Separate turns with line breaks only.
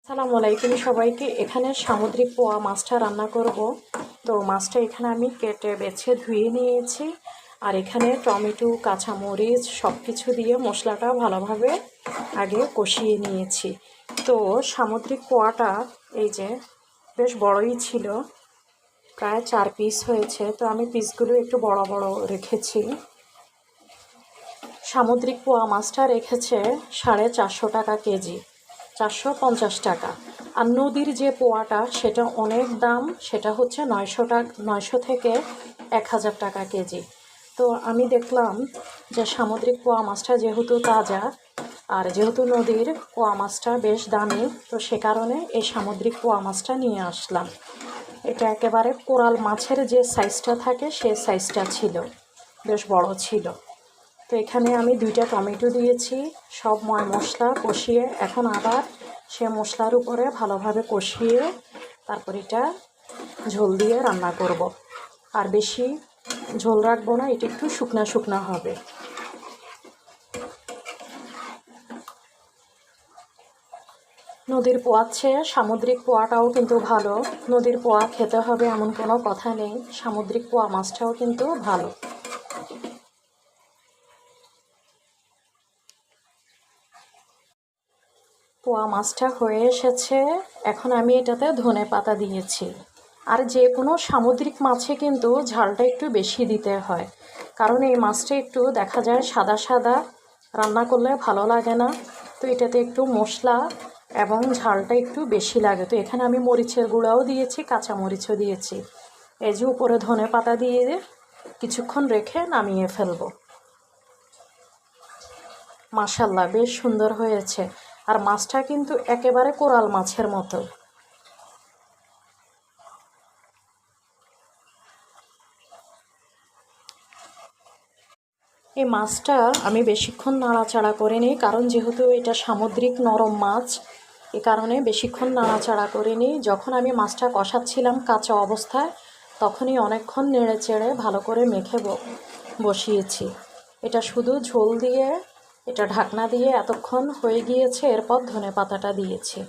আসসালামু আলাইকুম সবাইকে। এখানে সামুদ্রিক পোয়া মাছটা রান্না করব। তো মাছটা এখানে আমি কেটে বেছে ধুয়ে নিয়েছি। আর এখানে টমেটো, কাঁচামরিচ সব কিছু দিয়ে মশলাটা ভালোভাবে আগে কষিয়ে নিয়েছি। তো সামুদ্রিক পোয়াটা এই যে বেশ বড়ই ছিল, প্রায় 4 পিস হয়েছে। তো আমি পিসগুলো একটু বড় বড় রেখেছি। সামুদ্রিক পোয়া মাছটা রেখেছে 450 টাকা কেজি, 450 টাকা। আর নদীর যে পোয়াটা সেটা অনেক দাম, সেটা হচ্ছে 900 থেকে 1000 টাকা কেজি। তো আমি দেখলাম যে সামুদ্রিক পোয়া মাছটা যেহেতু তাজা আর যেহেতু নদীর পোয়া মাছটা বেশ দামি, তো সে কারণে এই সামুদ্রিক পোয়া মাছটা নিয়ে আসলাম। এটা একেবারে কোরাল মাছের যে সাইজটা থাকে সেই সাইজটা ছিল, বেশ বড় ছিল। তো এখানে আমি 2টা টমেটো দিয়েছি, সব মশলা কষিয়ে এখন আবার সে মশলার উপরে ভালোভাবে কষিয়ে তারপর এটা ঝোল দিয়ে রান্না করব। আর বেশি ঝোল রাখবো না, এটা একটু শুকনা শুকনা হবে। নদীর পোয়ার চেয়ে সামুদ্রিক পোয়াটাও কিন্তু ভালো। নদীর পোয়া খেতে হবে এমন কোনো কথা নেই, সামুদ্রিক পোয়া মাছটাও কিন্তু ভালো। পোয়া মাছটা হয়ে এসেছে, এখন আমি এটাতে ধনেপাতা দিয়েছি। আর যে কোনো সামুদ্রিক মাছে কিন্তু ঝালটা একটু বেশি দিতে হয়, কারণ এই মাছটা একটু দেখা যায় সাদা সাদা, রান্না করলে ভালো লাগে না। তো এটাতে একটু মশলা এবং ঝালটা একটু বেশি লাগে। তো এখানে আমি মরিচের গুঁড়াও দিয়েছি, কাঁচা মরিচও দিয়েছি। এই যে উপরে ধনেপাতা দিয়ে কিছুক্ষণ রেখে নামিয়ে ফেলবো। মাশাল্লাহ, বেশ সুন্দর হয়েছে। আর মাছটা কিন্তু একেবারে কোরাল মাছের মতো। এই মাছটা আমি বেশিক্ষণ নাড়াচাড়া করিনি, কারণ যেহেতু এটা সামুদ্রিক নরম মাছ, এ কারণে বেশিক্ষণ নাড়াচাড়া করিনি। যখন আমি মাছটা কষাচ্ছিলাম কাঁচা অবস্থায়, তখনই অনেকক্ষণ নেড়ে চেড়ে ভালো করে মেখে বসিয়েছি। এটা শুধু ঝোল দিয়ে, এটা ঢাকনা দিয়ে এতক্ষণ হয়ে গিয়েছে, এরপর ধনেপাতাটা দিয়েছি।